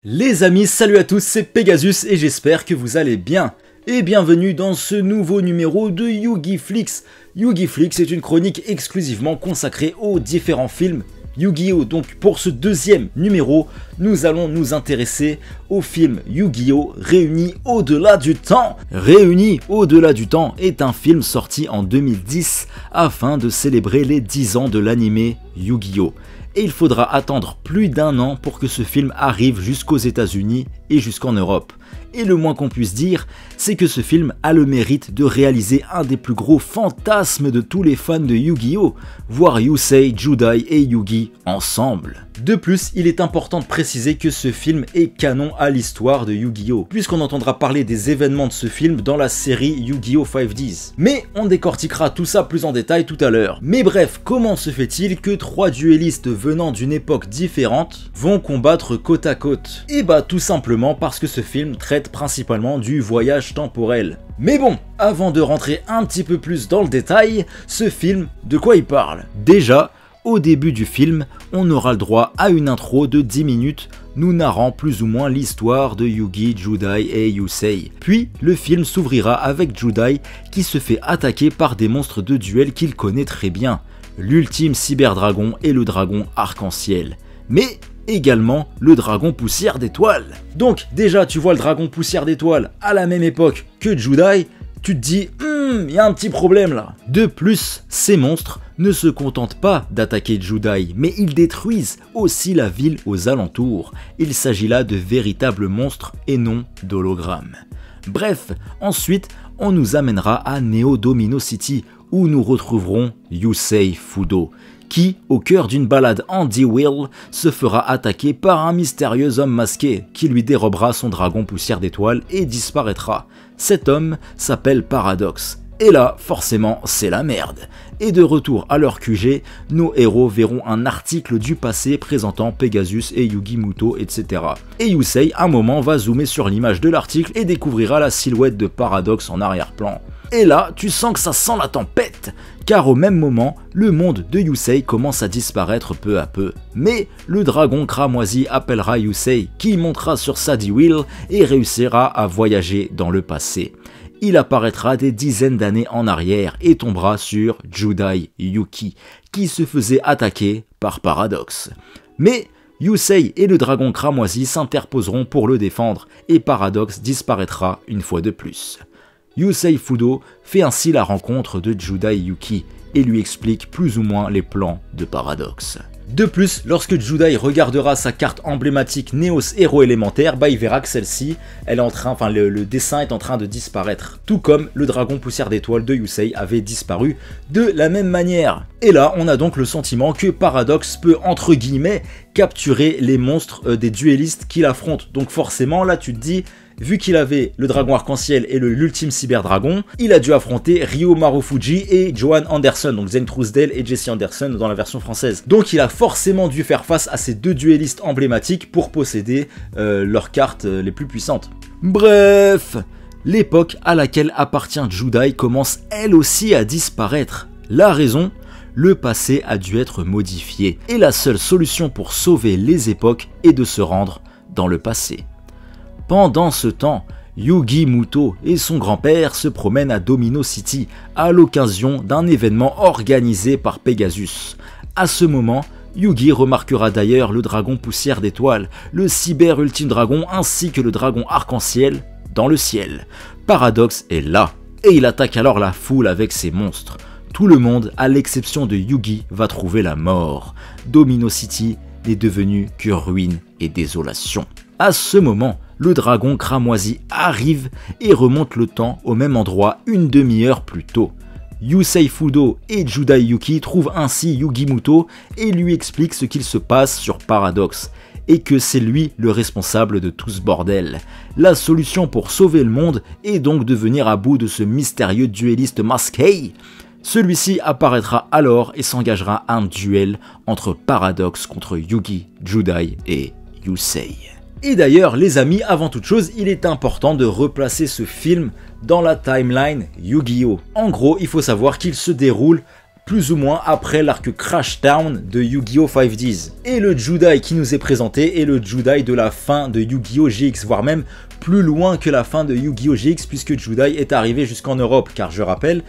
Les amis, salut à tous, c'est Pegasus et j'espère que vous allez bien. Et bienvenue dans ce nouveau numéro de Yu-Gi Flix. Yu-Gi Flix est une chronique exclusivement consacrée aux différents films Yu-Gi-Oh! Donc pour ce deuxième numéro, nous allons nous intéresser au film Yu-Gi-Oh! Réunis au-delà du temps. Réunis au-delà du temps est un film sorti en 2010 afin de célébrer les 10 ans de l'anime Yu-Gi-Oh! Et il faudra attendre plus d'1 an pour que ce film arrive jusqu'aux États-Unis et jusqu'en Europe. Et le moins qu'on puisse dire, c'est que ce film a le mérite de réaliser un des plus gros fantasmes de tous les fans de Yu-Gi-Oh! Voir Yusei, Judai et Yugi ensemble. De plus, il est important de préciser que ce film est canon à l'histoire de Yu-Gi-Oh! Puisqu'on entendra parler des événements de ce film dans la série Yu-Gi-Oh! 5Ds. Mais on décortiquera tout ça plus en détail tout à l'heure. Mais bref, comment se fait-il que 3 duellistes venant d'une époque différente vont combattre côte à côte? Et bah tout simplement parce que ce film traite principalement du voyage temporel. Mais bon, avant de rentrer un petit peu plus dans le détail, ce film, de quoi il parle? Déjà, au début du film, on aura le droit à une intro de 10 minutes nous narrant plus ou moins l'histoire de Yugi, Judai et Yusei. Puis, le film s'ouvrira avec Judai qui se fait attaquer par des monstres de duel qu'il connaît très bien, l'ultime cyberdragon et le dragon arc-en-ciel. Mais également le dragon poussière d'étoiles. Donc déjà tu vois le dragon poussière d'étoiles à la même époque que Judai, tu te dis il y a un petit problème là. De plus, ces monstres ne se contentent pas d'attaquer Judai, mais ils détruisent aussi la ville aux alentours. Il s'agit là de véritables monstres et non d'hologrammes. Bref, ensuite on nous amènera à Neo Domino City où nous retrouverons Yusei Fudo, qui, au cœur d'une balade en D-Will, se fera attaquer par un mystérieux homme masqué qui lui dérobera son dragon poussière d'étoiles et disparaîtra. Cet homme s'appelle Paradox. Et là, forcément, c'est la merde. Et de retour à leur QG, nos héros verront un article du passé présentant Pegasus et Yugi Muto, etc. Et Yusei, un moment, va zoomer sur l'image de l'article et découvrira la silhouette de Paradox en arrière-plan. Et là, tu sens que ça sent la tempête, car au même moment, le monde de Yusei commence à disparaître peu à peu. Mais le dragon cramoisi appellera Yusei, qui montera sur sa D-Wheel et réussira à voyager dans le passé. Il apparaîtra des dizaines d'années en arrière et tombera sur Judai Yuki, qui se faisait attaquer par Paradox. Mais Yusei et le dragon cramoisi s'interposeront pour le défendre, et Paradox disparaîtra une fois de plus. Yusei Fudo fait ainsi la rencontre de Judai Yuki et lui explique plus ou moins les plans de Paradox. De plus, lorsque Judai regardera sa carte emblématique Neos Héros élémentaire, il verra que celle-ci, le dessin est en train de disparaître. Tout comme le dragon poussière d'étoiles de Yusei avait disparu de la même manière. Et là, on a donc le sentiment que Paradox peut, entre guillemets, capturer les monstres des duellistes qu'il affronte. Donc forcément, là tu te dis, vu qu'il avait le dragon arc-en-ciel et l'ultime cyberdragon, il a dû affronter Ryo Marufuji et Johan Anderson, donc Zane Truesdale et Jesse Anderson dans la version française. Donc il a forcément dû faire face à ces 2 duellistes emblématiques pour posséder leurs cartes les plus puissantes. Bref, l'époque à laquelle appartient Judai commence elle aussi à disparaître. La raison ? Le passé a dû être modifié, et la seule solution pour sauver les époques est de se rendre dans le passé. Pendant ce temps, Yugi Muto et son grand-père se promènent à Domino City à l'occasion d'un événement organisé par Pegasus. À ce moment, Yugi remarquera d'ailleurs le dragon poussière d'étoiles, le cyber ultime dragon ainsi que le dragon arc-en-ciel dans le ciel. Paradox est là, et il attaque alors la foule avec ses monstres. Tout le monde, à l'exception de Yugi, va trouver la mort. Domino City n'est devenu que ruine et désolation. À ce moment, le dragon cramoisi arrive et remonte le temps au même endroit une demi-heure plus tôt. Yusei Fudo et Judai Yuki trouvent ainsi Yugi Muto et lui expliquent ce qu'il se passe sur Paradox, et que c'est lui le responsable de tout ce bordel. La solution pour sauver le monde est donc de venir à bout de ce mystérieux duelliste masqué. Celui-ci apparaîtra alors et s'engagera un duel entre Paradox contre Yugi, Judai et Yusei. Et d'ailleurs les amis, avant toute chose, il est important de replacer ce film dans la timeline Yu-Gi-Oh! En gros, il faut savoir qu'il se déroule plus ou moins après l'arc Crashdown de Yu-Gi-Oh! 5Ds. Et le Judai qui nous est présenté est le Judai de la fin de Yu-Gi-Oh! GX, voire même plus loin que la fin de Yu-Gi-Oh! GX, puisque Judai est arrivé jusqu'en Europe, car je rappelle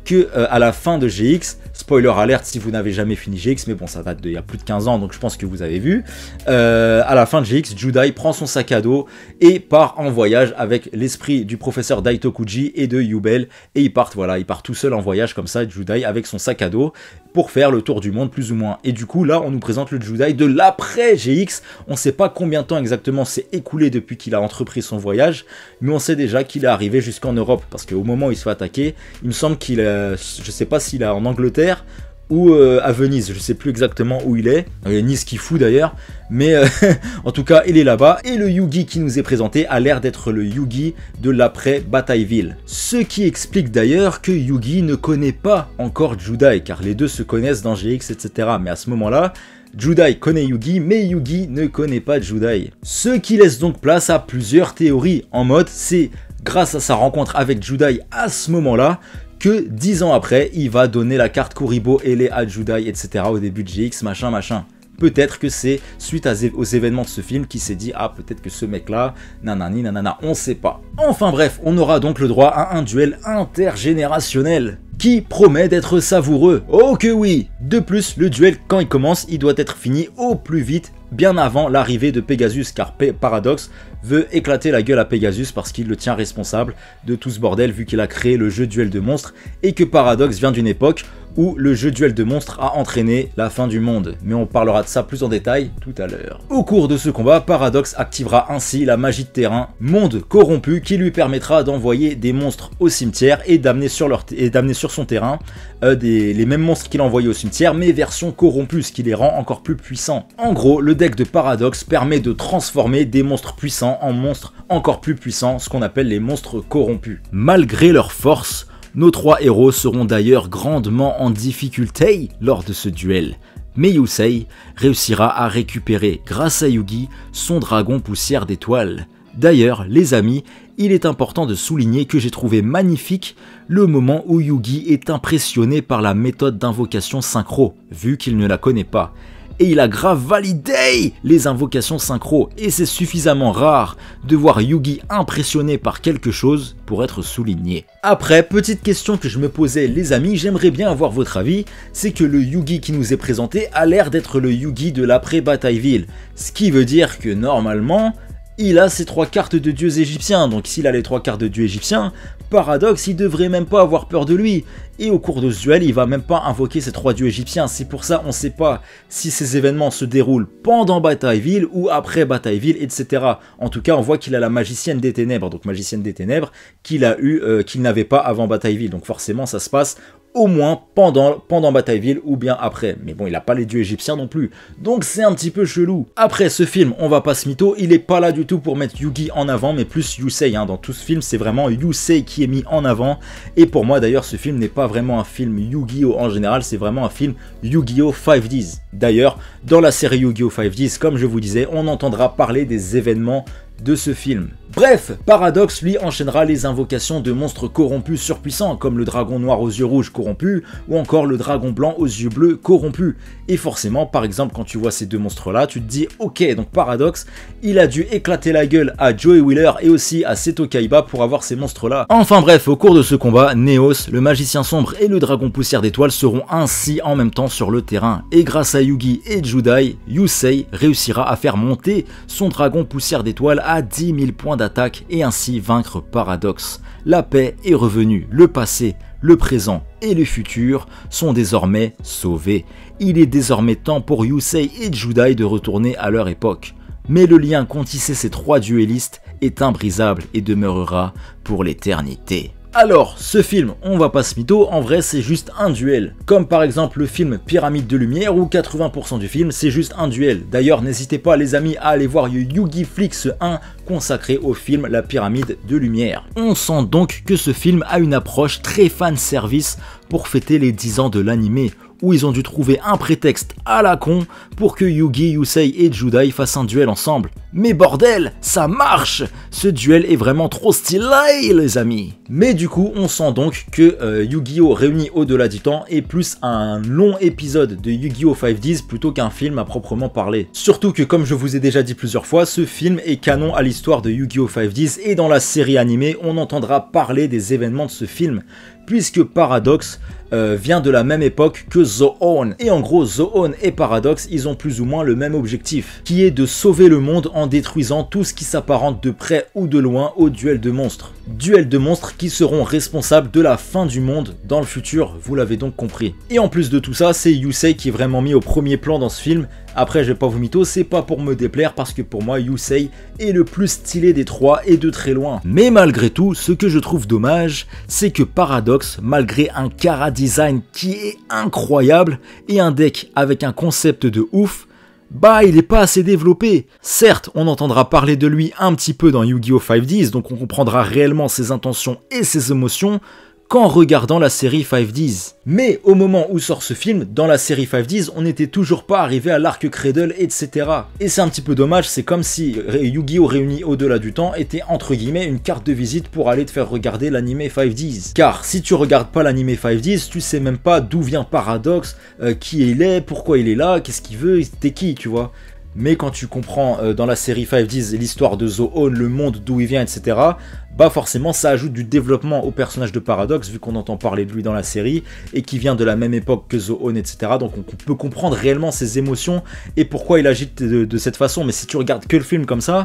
que à la fin de GX, spoiler alert si vous n'avez jamais fini GX, mais bon ça date d'il y a plus de 15 ans donc je pense que vous avez vu, à la fin de GX, Judai prend son sac à dos et part en voyage avec l'esprit du professeur Daitokuji et de Yubel, et ils partent tout seul en voyage comme ça, Judai avec son sac à dos, pour faire le tour du monde plus ou moins. Et du coup là on nous présente le Judai de l'après GX, on sait pas combien de temps exactement s'est écoulé depuis qu'il a entrepris son voyage, mais on sait déjà qu'il est arrivé jusqu'en Europe, parce qu'au moment où il se fait attaquer, il me semble qu'il je sais pas s'il est en Angleterre ou à Venise, je sais plus exactement où il est, il y a Nice qui fout d'ailleurs, mais en tout cas il est là-bas, et le Yugi qui nous est présenté a l'air d'être le Yugi de l'après Batailleville. Ce qui explique d'ailleurs que Yugi ne connaît pas encore Judai, car les deux se connaissent dans GX, etc. Mais à ce moment-là, Judai connaît Yugi, mais Yugi ne connaît pas Judai. Ce qui laisse donc place à plusieurs théories, en mode c'est grâce à sa rencontre avec Judai à ce moment-là, que 10 ans après, il va donner la carte Kuribo Ele à Judai, etc. au début de GX, machin. Peut-être que c'est suite aux événements de ce film qui s'est dit, ah peut-être que ce mec-là, nanani, nanana, on sait pas. Enfin bref, on aura donc le droit à un duel intergénérationnel qui promet d'être savoureux. Oh que oui! De plus, le duel, quand il commence, il doit être fini au plus vite, bien avant l'arrivée de Pegasus, car Paradox veut éclater la gueule à Pegasus parce qu'il le tient responsable de tout ce bordel vu qu'il a créé le jeu duel de monstres et que Paradox vient d'une époque où le jeu duel de monstres a entraîné la fin du monde. Mais on parlera de ça plus en détail tout à l'heure. Au cours de ce combat, Paradox activera ainsi la magie de terrain, monde corrompu, qui lui permettra d'envoyer des monstres au cimetière et d'amener sur son terrain les mêmes monstres qu'il a envoyés au cimetière, mais version corrompue, ce qui les rend encore plus puissants. En gros, le deck de Paradox permet de transformer des monstres puissants en monstres encore plus puissants, ce qu'on appelle les monstres corrompus. Malgré leur force, nos trois héros seront d'ailleurs grandement en difficulté lors de ce duel, mais Yusei réussira à récupérer, grâce à Yugi, son dragon poussière d'étoiles. D'ailleurs, les amis, il est important de souligner que j'ai trouvé magnifique le moment où Yugi est impressionné par la méthode d'invocation synchro, vu qu'il ne la connaît pas. Et il a grave validé les invocations synchro, et c'est suffisamment rare de voir Yugi impressionné par quelque chose pour être souligné. Après, petite question que je me posais les amis, j'aimerais bien avoir votre avis, c'est que le Yugi qui nous est présenté a l'air d'être le Yugi de l'après Batailleville, ce qui veut dire que normalement, il a ses 3 cartes de dieux égyptiens, donc s'il a les 3 cartes de dieux égyptiens, Paradox, il devrait même pas avoir peur de lui. Et au cours de ce duel, il va même pas invoquer ces 3 dieux égyptiens. C'est pour ça on sait pas si ces événements se déroulent pendant Batailleville ou après Batailleville, etc. En tout cas, on voit qu'il a la magicienne des ténèbres, donc magicienne des ténèbres, qu'il n'avait pas avant Batailleville. Donc forcément, ça se passe au moins pendant Batailleville ou bien après. Mais bon, il a pas les dieux égyptiens non plus. Donc c'est un petit peu chelou. Après ce film, on va pas se mytho, il est pas là du tout pour mettre Yugi en avant, mais plus Yusei. Dans tout ce film, c'est vraiment Yusei qui est mis en avant. Et pour moi d'ailleurs, ce film n'est pas vraiment un film Yu-Gi-Oh en général, c'est vraiment un film Yu-Gi-Oh 5Ds. D'ailleurs, dans la série Yu-Gi-Oh 5Ds, comme je vous disais, on entendra parler des événements de ce film. Bref, Paradox lui enchaînera les invocations de monstres corrompus surpuissants comme le dragon noir aux yeux rouges corrompu ou encore le dragon blanc aux yeux bleus corrompu. Et forcément, par exemple, quand tu vois ces deux monstres là, tu te dis ok, donc Paradox, il a dû éclater la gueule à Joey Wheeler et aussi à Seto Kaiba pour avoir ces monstres là. Enfin bref, au cours de ce combat, Neos, le magicien sombre et le dragon poussière d'étoiles seront ainsi en même temps sur le terrain. Et grâce à Yugi et Judai, Yusei réussira à faire monter son dragon poussière d'étoiles à 10 000 points d'attaque et ainsi vaincre Paradox. La paix est revenue, le passé, le présent et le futur sont désormais sauvés. Il est désormais temps pour Yusei et Judai de retourner à leur époque. Mais le lien qu'ont tissé ces 3 duellistes est imbrisable et demeurera pour l'éternité. Alors, ce film, on va pas se mytho, en vrai c'est juste un duel. Comme par exemple le film Pyramide de Lumière où 80% du film c'est juste un duel. D'ailleurs, n'hésitez pas les amis à aller voir Yu-Gi Flix 1 consacré au film La Pyramide de Lumière. On sent donc que ce film a une approche très fan service pour fêter les 10 ans de l'anime, où ils ont dû trouver un prétexte à la con pour que Yugi, Yusei et Judai fassent un duel ensemble. Mais bordel, ça marche! Ce duel est vraiment trop stylé les amis! Mais du coup, on sent donc que Yu-Gi-Oh! Réuni au-delà du temps est plus un long épisode de Yu-Gi-Oh! 5Ds plutôt qu'un film à proprement parler. Surtout que comme je vous ai déjà dit plusieurs fois, ce film est canon à l'histoire de Yu-Gi-Oh! 5Ds et dans la série animée, on entendra parler des événements de ce film, puisque Paradox vient de la même époque que Zoon. Et en gros, Zoon et Paradox, ils ont plus ou moins le même objectif, qui est de sauver le monde en détruisant tout ce qui s'apparente de près ou de loin au duel de monstres. Duel de monstres qui seront responsables de la fin du monde dans le futur, vous l'avez donc compris. Et en plus de tout ça, c'est Yusei qui est vraiment mis au premier plan dans ce film. Après, je vais pas vous mytho, c'est pas pour me déplaire parce que pour moi, Yusei est le plus stylé des trois et de très loin. Mais malgré tout, ce que je trouve dommage, c'est que Paradox, malgré un chara design qui est incroyable et un deck avec un concept de ouf, bah il est pas assez développé. Certes, on entendra parler de lui un petit peu dans Yu-Gi-Oh! 5Ds, donc on comprendra réellement ses intentions et ses émotions qu'en regardant la série 5Ds. Mais au moment où sort ce film, dans la série 5Ds, on n'était toujours pas arrivé à l'arc Cradle, etc. Et c'est un petit peu dommage, c'est comme si Yu-Gi-Oh! Réuni au-delà du temps était entre guillemets une carte de visite pour aller te faire regarder l'anime 5Ds. Car si tu regardes pas l'anime 5Ds, tu sais même pas d'où vient Paradox, qui il est, pourquoi il est là, qu'est-ce qu'il veut, t'es qui, tu vois. Mais quand tu comprends dans la série 5Ds l'histoire de Zoon, le monde d'où il vient, etc., bah forcément ça ajoute du développement au personnage de Paradox, vu qu'on entend parler de lui dans la série, et qui vient de la même époque que Zoon, etc. Donc on peut comprendre réellement ses émotions et pourquoi il agit de cette façon. Mais si tu regardes que le film comme ça,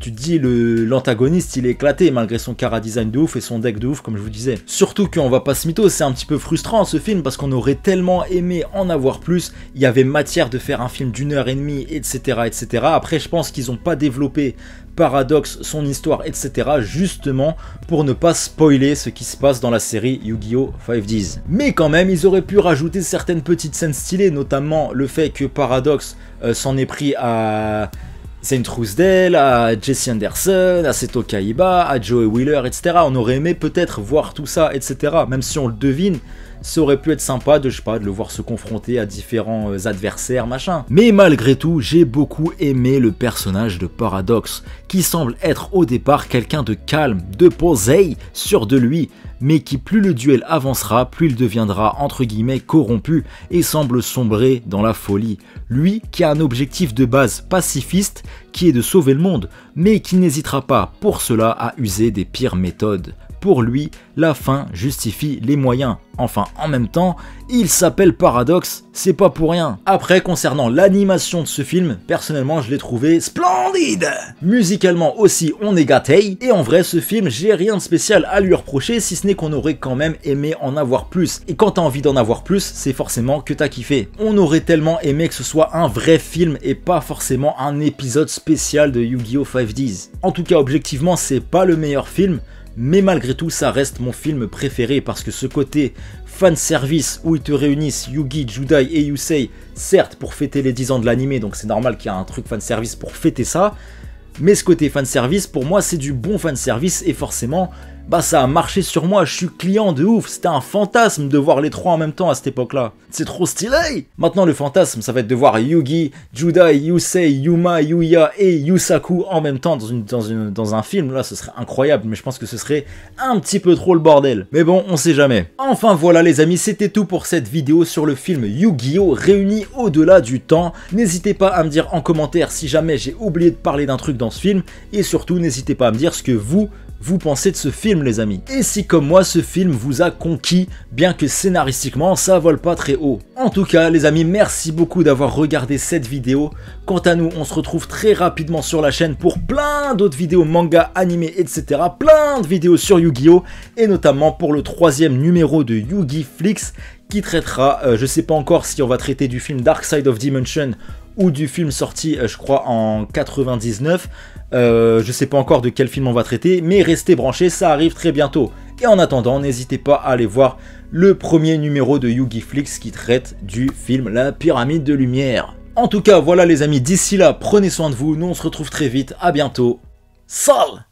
tu te dis l'antagoniste il est éclaté malgré son chara design de ouf et son deck de ouf comme je vous disais. Surtout qu'on va pas se mytho, c'est un petit peu frustrant ce film parce qu'on aurait tellement aimé en avoir plus, il y avait matière de faire un film d'1h30 etc etc. Après je pense qu'ils ont pas développé Paradox, son histoire etc justement pour ne pas spoiler ce qui se passe dans la série Yu-Gi-Oh! 5Ds. Mais quand même ils auraient pu rajouter certaines petites scènes stylées, notamment le fait que Paradox s'en est pris à Saint Truesdale, à Jesse Anderson, à Seto Kaiba, à Joey Wheeler, etc. On aurait aimé peut-être voir tout ça, etc. Même si on le devine, ça aurait pu être sympa de, je sais pas, de le voir se confronter à différents adversaires, machin. Mais malgré tout, j'ai beaucoup aimé le personnage de Paradox, qui semble être au départ quelqu'un de calme, de posé, sûr de lui, mais qui plus le duel avancera, plus il deviendra entre guillemets corrompu et semble sombrer dans la folie. Lui qui a un objectif de base pacifiste, qui est de sauver le monde, mais qui n'hésitera pas pour cela à user des pires méthodes. Pour lui, la fin justifie les moyens. Enfin, en même temps, il s'appelle Paradox, c'est pas pour rien. Après, concernant l'animation de ce film, personnellement, je l'ai trouvé splendide. Musicalement aussi, on est gâté. Et en vrai, ce film, j'ai rien de spécial à lui reprocher, si ce n'est qu'on aurait quand même aimé en avoir plus. Et quand t'as envie d'en avoir plus, c'est forcément que t'as kiffé. On aurait tellement aimé que ce soit un vrai film et pas forcément un épisode spécial de Yu-Gi-Oh! 5Ds. En tout cas, objectivement, c'est pas le meilleur film, mais malgré tout ça reste mon film préféré parce que ce côté fanservice où ils te réunissent Yugi, Judai et Yusei, certes pour fêter les 10 ans de l'anime, donc c'est normal qu'il y ait un truc fanservice pour fêter ça, mais ce côté fanservice pour moi c'est du bon fanservice et forcément bah ça a marché sur moi, je suis client de ouf, c'était un fantasme de voir les trois en même temps à cette époque là, c'est trop stylé. Maintenant le fantasme ça va être de voir Yugi, Judai, Yusei, Yuma, Yuya et Yusaku en même temps dans un film, là ce serait incroyable, mais je pense que ce serait un petit peu trop le bordel, mais bon on sait jamais. Enfin voilà les amis, c'était tout pour cette vidéo sur le film Yu-Gi-Oh! Réuni au-delà du temps. N'hésitez pas à me dire en commentaire si jamais j'ai oublié de parler d'un truc dans ce film, et surtout n'hésitez pas à me dire ce que vous pensez de ce film les amis. Et si comme moi ce film vous a conquis, bien que scénaristiquement ça vole pas très haut. En tout cas les amis, merci beaucoup d'avoir regardé cette vidéo. Quant à nous, on se retrouve très rapidement sur la chaîne pour plein d'autres vidéos manga, animés, etc. Plein de vidéos sur Yu-Gi-Oh! Et notamment pour le 3e numéro de Yu-Gi-Flix qui traitera, je sais pas encore si on va traiter du film Dark Side of Dimension ou du film sorti je crois en 99, je sais pas encore de quel film on va traiter, mais restez branchés, ça arrive très bientôt. Et en attendant, n'hésitez pas à aller voir le premier numéro de Yu-Gi-Flix qui traite du film La Pyramide de Lumière. En tout cas, voilà les amis, d'ici là, prenez soin de vous, nous on se retrouve très vite, à bientôt, salut!